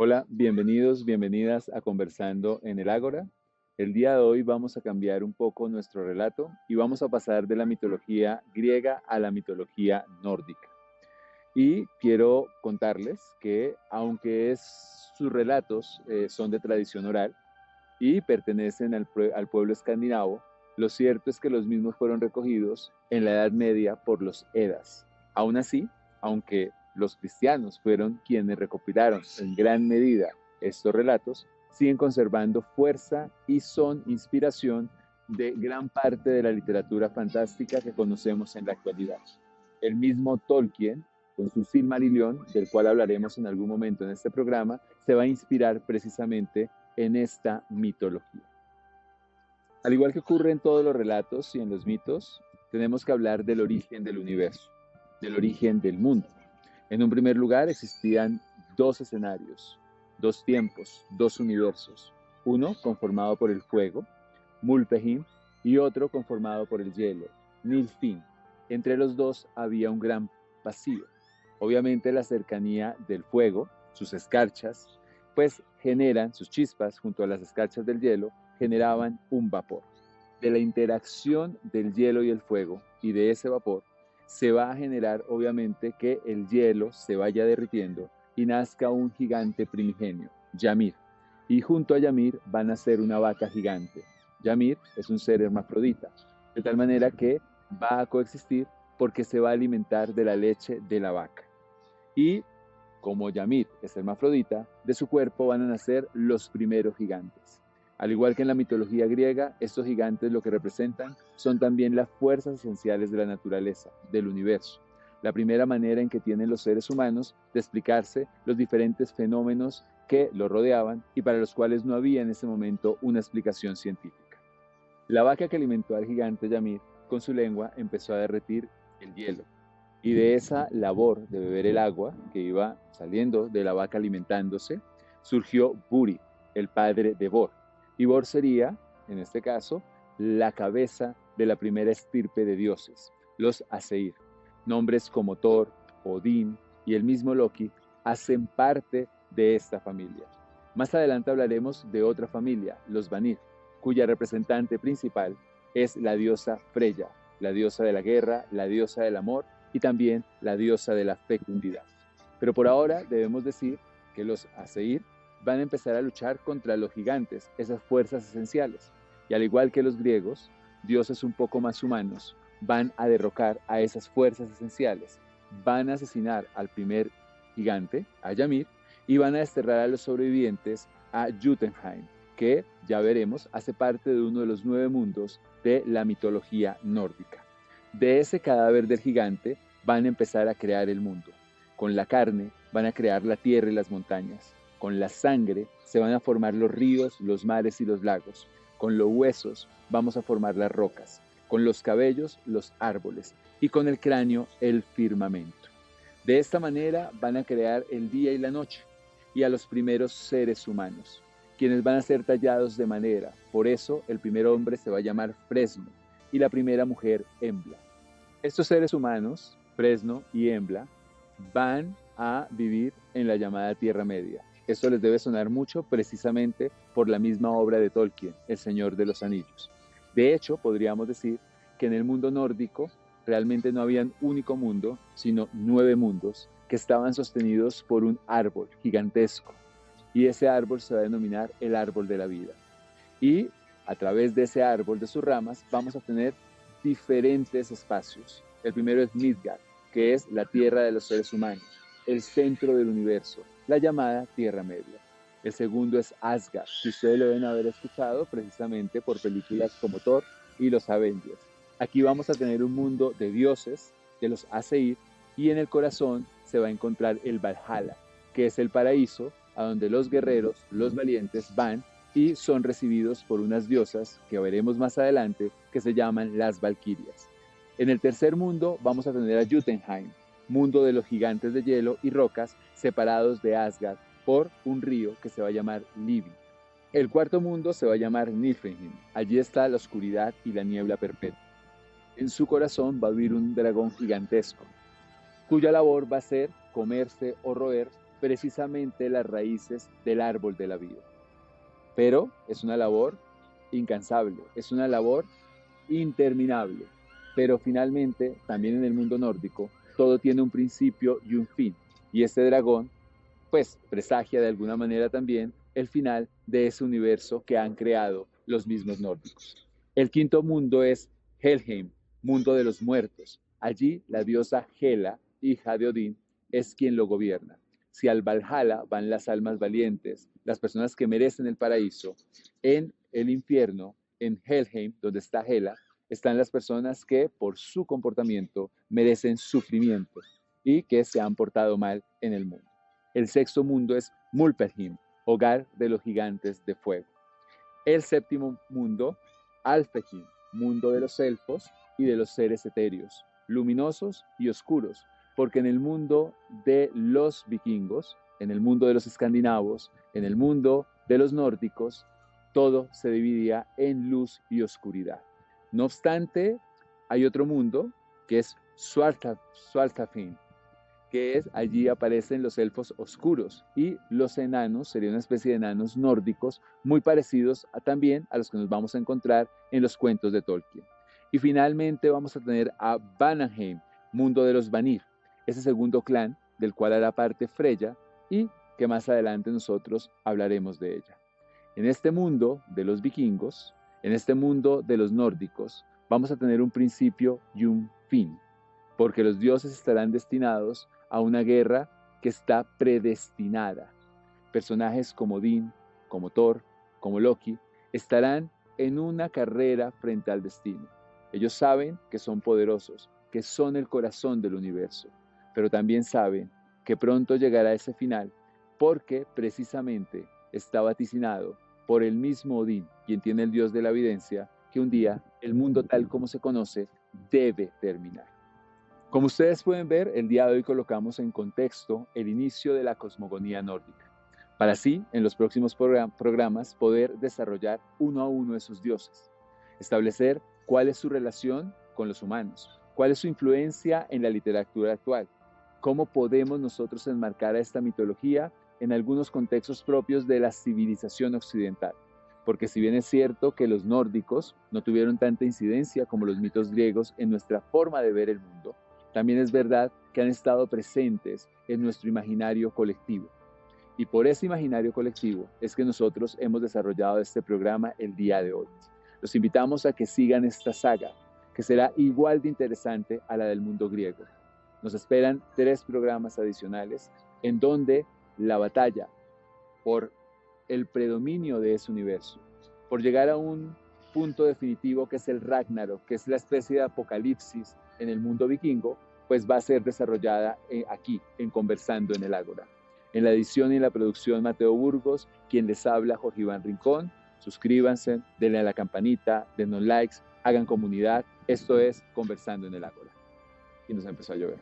Hola, bienvenidos, bienvenidas a Conversando en el Ágora. El día de hoy vamos a cambiar un poco nuestro relato y vamos a pasar de la mitología griega a la mitología nórdica. Y quiero contarles que aunque sus relatos son de tradición oral y pertenecen al pueblo escandinavo, lo cierto es que los mismos fueron recogidos en la Edad Media por los Edas. Aún así, aunque los cristianos fueron quienes recopilaron en gran medida estos relatos, siguen conservando fuerza y son inspiración de gran parte de la literatura fantástica que conocemos en la actualidad. El mismo Tolkien, con su Silmarillion, del cual hablaremos en algún momento en este programa, se va a inspirar precisamente en esta mitología. Al igual que ocurre en todos los relatos y en los mitos, tenemos que hablar del origen del universo, del origen del mundo. En un primer lugar existían dos escenarios, dos tiempos, dos universos. Uno conformado por el fuego, Muspelheim, y otro conformado por el hielo, Niflheim. Entre los dos había un gran vacío. Obviamente la cercanía del fuego, sus escarchas, pues generan sus chispas junto a las escarchas del hielo, generaban un vapor. De la interacción del hielo y el fuego y de ese vapor, se va a generar obviamente que el hielo se vaya derritiendo y nazca un gigante primigenio, Ymir. Y junto a Ymir van a ser una vaca gigante. Ymir es un ser hermafrodita, de tal manera que va a coexistir porque se va a alimentar de la leche de la vaca. Y como Ymir es hermafrodita, de su cuerpo van a nacer los primeros gigantes. Al igual que en la mitología griega, estos gigantes lo que representan son también las fuerzas esenciales de la naturaleza, del universo. La primera manera en que tienen los seres humanos de explicarse los diferentes fenómenos que lo rodeaban y para los cuales no había en ese momento una explicación científica. La vaca que alimentó al gigante Ymir con su lengua empezó a derretir el hielo. Y de esa labor de beber el agua que iba saliendo de la vaca alimentándose, surgió Buri, el padre de Bor. Y Bor sería, en este caso, la cabeza de la primera estirpe de dioses, los Aseir. Nombres como Thor, Odín y el mismo Loki hacen parte de esta familia. Más adelante hablaremos de otra familia, los Vanir, cuya representante principal es la diosa Freya, la diosa de la guerra, la diosa del amor y también la diosa de la fecundidad. Pero por ahora debemos decir que los Aseir van a empezar a luchar contra los gigantes, esas fuerzas esenciales. Y al igual que los griegos, dioses un poco más humanos van a derrocar a esas fuerzas esenciales, van a asesinar al primer gigante, a Ymir, y van a desterrar a los sobrevivientes a Jotunheim, que ya veremos hace parte de uno de los 9 mundos de la mitología nórdica. De ese cadáver del gigante van a empezar a crear el mundo. Con la carne van a crear la tierra y las montañas. Con la sangre se van a formar los ríos, los mares y los lagos. Con los huesos vamos a formar las rocas. Con los cabellos, los árboles. Y con el cráneo, el firmamento. De esta manera van a crear el día y la noche y a los primeros seres humanos, quienes van a ser tallados de madera. Por eso el primer hombre se va a llamar Fresno y la primera mujer Embla. Estos seres humanos, Fresno y Embla, van a vivir en la llamada Tierra Media. Esto les debe sonar mucho precisamente por la misma obra de Tolkien, El Señor de los Anillos. De hecho, podríamos decir que en el mundo nórdico realmente no había un único mundo, sino 9 mundos que estaban sostenidos por un árbol gigantesco. Y ese árbol se va a denominar el árbol de la vida. Y a través de ese árbol, de sus ramas, vamos a tener diferentes espacios. El primero es Midgard, que es la tierra de los seres humanos, el centro del universo, la llamada Tierra Media. El segundo es Asgard, que ustedes lo deben haber escuchado precisamente por películas como Thor y los Avengers. Aquí vamos a tener un mundo de dioses, de los Aseir, y en el corazón se va a encontrar el Valhalla, que es el paraíso a donde los guerreros, los valientes, van y son recibidos por unas diosas que veremos más adelante que se llaman las Valquirias. En el tercer mundo vamos a tener a Jotunheim, mundo de los gigantes de hielo y rocas separados de Asgard por un río que se va a llamar Livi. El cuarto mundo se va a llamar Niflheim. Allí está la oscuridad y la niebla perpetua. En su corazón va a vivir un dragón gigantesco, cuya labor va a ser comerse o roer precisamente las raíces del árbol de la vida. Pero es una labor incansable, es una labor interminable. Pero finalmente, también en el mundo nórdico, todo tiene un principio y un fin. Y este dragón, pues, presagia de alguna manera también el final de ese universo que han creado los mismos nórdicos. El quinto mundo es Helheim, mundo de los muertos. Allí la diosa Hela, hija de Odín, es quien lo gobierna. Si al Valhalla van las almas valientes, las personas que merecen el paraíso, en el infierno, en Helheim, donde está Hela, están las personas que por su comportamiento merecen sufrimiento y que se han portado mal en el mundo. El sexto mundo es Muspelheim, hogar de los gigantes de fuego. El séptimo mundo, Alfheim, mundo de los elfos y de los seres etéreos, luminosos y oscuros, porque en el mundo de los vikingos, en el mundo de los escandinavos, en el mundo de los nórdicos, todo se dividía en luz y oscuridad. No obstante, hay otro mundo que es Svartalfheim, que es allí aparecen los elfos oscuros y los enanos, serían una especie de enanos nórdicos muy parecidos también a los que nos vamos a encontrar en los cuentos de Tolkien. Y finalmente vamos a tener a Vanaheim, mundo de los Vanir, ese segundo clan del cual hará parte Freya y que más adelante nosotros hablaremos de ella. En este mundo de los vikingos, en este mundo de los nórdicos, vamos a tener un principio y un fin, porque los dioses estarán destinados a una guerra que está predestinada. Personajes como Odín, como Thor, como Loki, estarán en una carrera frente al destino. Ellos saben que son poderosos, que son el corazón del universo, pero también saben que pronto llegará ese final, porque precisamente está vaticinado por el mismo Odín, quien tiene el dios de la evidencia, que un día el mundo tal como se conoce debe terminar. Como ustedes pueden ver, el día de hoy colocamos en contexto el inicio de la cosmogonía nórdica, para así, en los próximos programas, poder desarrollar uno a uno de sus dioses, establecer cuál es su relación con los humanos, cuál es su influencia en la literatura actual, cómo podemos nosotros enmarcar a esta mitología en algunos contextos propios de la civilización occidental. Porque si bien es cierto que los nórdicos no tuvieron tanta incidencia como los mitos griegos en nuestra forma de ver el mundo, también es verdad que han estado presentes en nuestro imaginario colectivo. Y por ese imaginario colectivo es que nosotros hemos desarrollado este programa el día de hoy. Los invitamos a que sigan esta saga, que será igual de interesante a la del mundo griego. Nos esperan 3 programas adicionales en donde la batalla por el predominio de ese universo, por llegar a un punto definitivo que es el Ragnarok, que es la especie de apocalipsis en el mundo vikingo, pues va a ser desarrollada aquí, en Conversando en el Ágora. En la edición y la producción, Mateo Burgos, quien les habla, Jorge Iván Rincón. Suscríbanse, denle a la campanita, denos likes, hagan comunidad. Esto es Conversando en el Ágora. Y nos empezó a llover.